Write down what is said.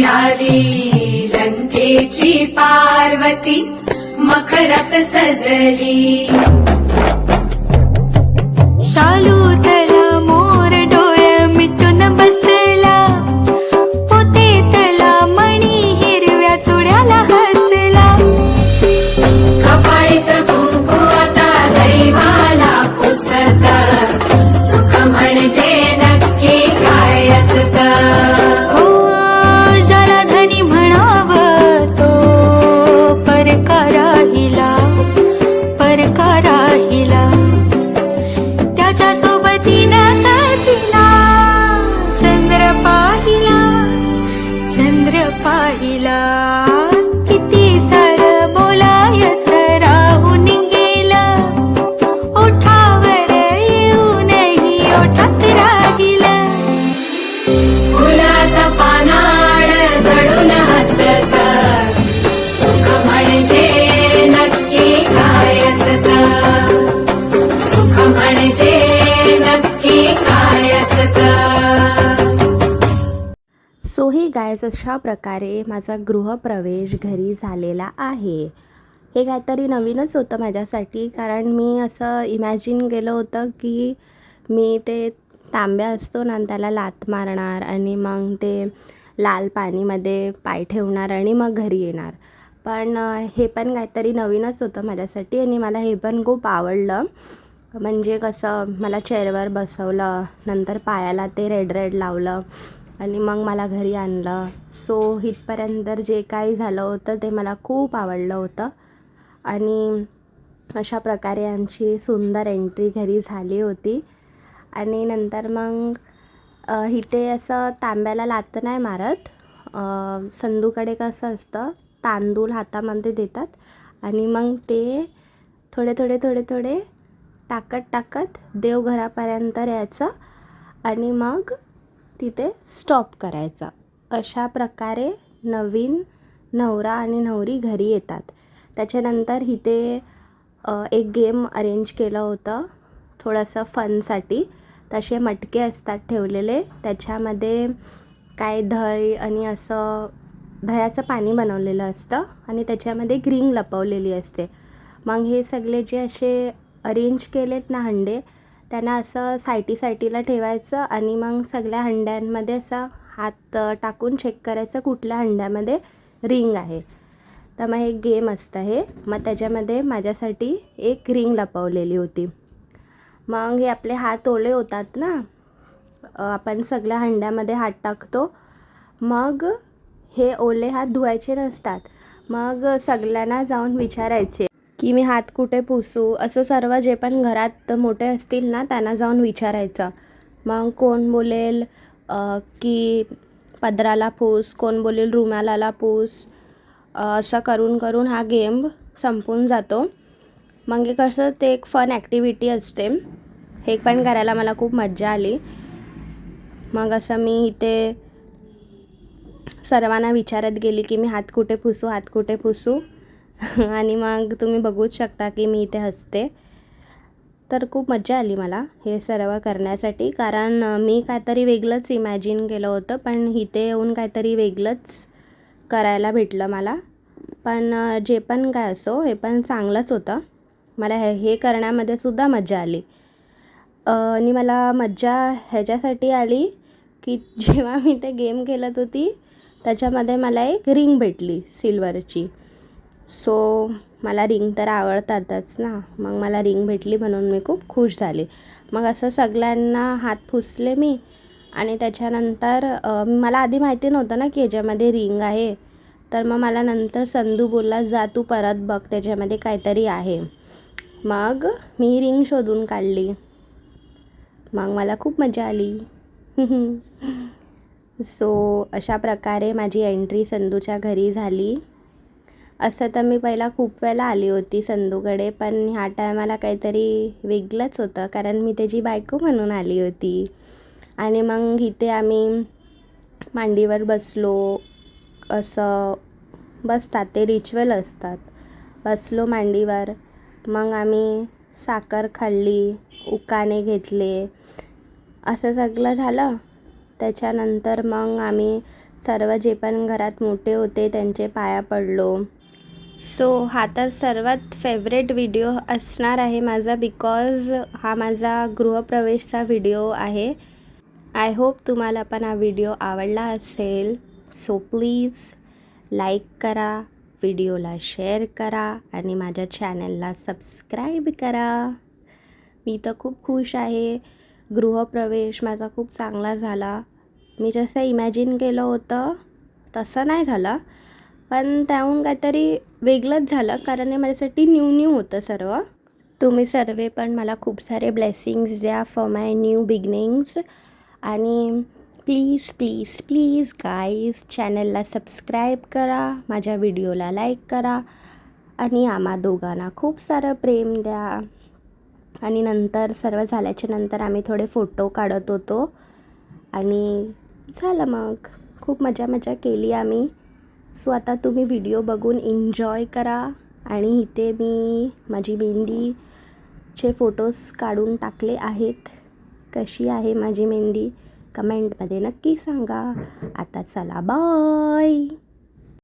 आली लंकेची पार्वती मखरात सजली। शालू तला मोर डोळे मिटून बसला, पोतेतला मणी हिरव्या चुड्याला हसला। कपाळीचं कुंकू आता दैवाला पुसत, सुख म्हणजे नक्की काय असतं। पाहिला किती सार बोलायचं राहून गेलं, ओठावर येऊनही ओठात राहिलं। फुलात पानाड दडून हसत, सुख म्हणजे नक्की काय असतं। सुख म्हणजे नक्की काय असतं। सो हे गायज अशा प्रकारे माझा गृहप्रवेश घरी झालेला आहे। हे काहीतरी नवीनच होतं माझ्यासाठी, कारण मी असं इमॅजिन केलं होतं की मी ते तांब्या असतो ना त्याला लाथ मारणार आणि मग ते लाल पाणीमध्ये पाय ठेवणार आणि मग घरी येणार। पण हे पण काहीतरी नवीनच होतं माझ्यासाठी आणि मला हे पण खूप आवडलं। म्हणजे कसं मला चेअरवर बसवलं, नंतर पायाला ते रेड रेड लावलं आणि मग मला घरी आणलं। सो इथपर्यंत जे काही झालं होतं ते मला खूप आवडलं होतं। आणि अशा प्रकारे आमची सुंदर एंट्री घरी झाली होती. आणि नंतर मग इथे असं तांब्याला लाथ नाही मारत. संधूकडे कसं असतं, तांदूळ हातामध्ये देतात आणि मग ते थोडे थोडे थोडे थोडे टाकत देवघरापर्यंत यायचं आणि मग तिथे स्टॉप करायचं. अशा प्रकारे नवीन नवरा आणि नवरी घरी येतात. त्याच्यानंतर इथे एक गेम अरेंज केलं होतं थोडंसं फनसाठी. तसे मटके असतात ठेवलेले, त्याच्यामध्ये काय दही आणि असं दह्याचं पाणी बनवलेलं असतं आणि त्याच्यामध्ये ग्रीन लपवलेली असते. मग हे सगळे जे असे अरेंज केलेत ना हंडे, त्यांना असं साईटीला ठेवायचं आणि मग सगळ्या हंड्यांमध्ये असा हात टाकून चेक करायचं कुठल्या हंड्यामध्ये रिंग आहे. तर मग एक गेम असतं हे. मग त्याच्यामध्ये माझ्यासाठी एक रिंग लपवलेली होती. मग हे आपले हात ओले होतात ना, आपण सगळ्या हंड्यामध्ये हात टाकतो. मग हे ओले हात धुवायचे नसतात. मग सगळ्यांना जाऊन विचारायचे की मी हात कुठे पुसू, असं सर्व जे पण घरात मोठे असतील ना त्यांना जाऊन विचारायचं. मग कोण बोलेल की पदराला पूस, कोण बोलेल रुमालाला पूस. असं करून हा गेम संपून जातो. मग हे कसं ते एक फन ॲक्टिव्हिटी असते. हे पण करायला मला खूप मजा आली. मग असं मी इथे सर्वांना विचारत गेली की मी हात कुठे पुसू आणि मग तुम्ही बघूच शकता की मी इथे हसते. तर खूप मजा आली मला हे सर्व करण्यासाठी, कारण मी काहीतरी वेगळंच इमॅजिन केलं होतं, पण इथे येऊन काहीतरी वेगळंच करायला भेटलं मला. पण जे पण काय असो, हे पण चांगलंच होतं. मला हे करण्यामध्ये सुद्धा मजा आली. आणि मला मजा ह्याच्यासाठी आली की जेव्हा मी ते गेम खेळत होती त्याच्यामध्ये मला एक रिंग भेटली सिल्वरची. सो मला रिंग तर आवडतातच ना, मग मला रिंग भेटली म्हणून मी खूप खुश झाले. मग असं सगळ्यांना हात पुसले मी. आणि त्याच्यानंतर मला आधी माहिती नव्हतं ना की ह्याच्यामध्ये रिंग आहे. तर मग मला नंतर संधू बोलला, जा तू परत बघ त्याच्यामध्ये काहीतरी आहे. मग मी रिंग शोधून काढली. मग मला खूप मजा आली. सो अशा प्रकारे माझी एंट्री संधूच्या घरी झाली. असं तर मी पहिला खूप वेळेला आली होती संधूकडे, पण ह्या टायमाला काहीतरी वेगळंच होतं कारण मी त्याची बायको म्हणून आली होती. आणि मग इथे आम्ही मांडीवर बसलो. असं बसतात, ते रिच्युअल असतात. बसलो मांडीवर. मग आम्ही साखर खाल्ली, उकाणे घेतले, असं सगळं झालं. त्याच्यानंतर मग आम्ही सर्व जे पण घरात मोठे होते त्यांचे पाया पडलो. सो हा तर सर्वात फेवरेट व्हिडिओ असणार आहे माझा, बिकॉज हा माझा गृहप्रवेशचा व्हिडिओ आहे. आय होप तुम्हाला पण हा व्हिडिओ आवडला असेल. सो प्लीज लाईक करा, व्हिडिओला शेअर करा आणि माझ्या चॅनलला सबस्क्राईब करा. मी तर खूप खुश आहे. गृहप्रवेश माझा खूप चांगला झाला. मी जसं इमॅजिन केलं होतं तसं नाही झालं, पण त्याहून काहीतरी वेगळंच झालं कारण हे माझ्यासाठी न्यू होतं सर्व. तुम्ही सर्व पण मला खूप सारे ब्लेसिंग्स द्या फॉर माय न्यू बिगिनिंग्स. आणि प्लीज गाईज चॅनलला सबस्क्राईब करा, माझ्या व्हिडिओला लाईक करा आणि आम्हा दोघांना खूप सारं प्रेम द्या. आणि नंतर सर्व झाल्याच्या नंतर आम्ही थोडे फोटो काढत होतो आणि झालं. मग खूप मजा केली आम्ही. सो आता तुम्ही व्हिडिओ बघून एन्जॉय करा. आणि इथे मी माझी मेहंदीचे फोटोज काढून टाकले आहेत. कशी आहे माझी मेहंदी कमेंटमध्ये नक्की सांगा. आता चला बाय.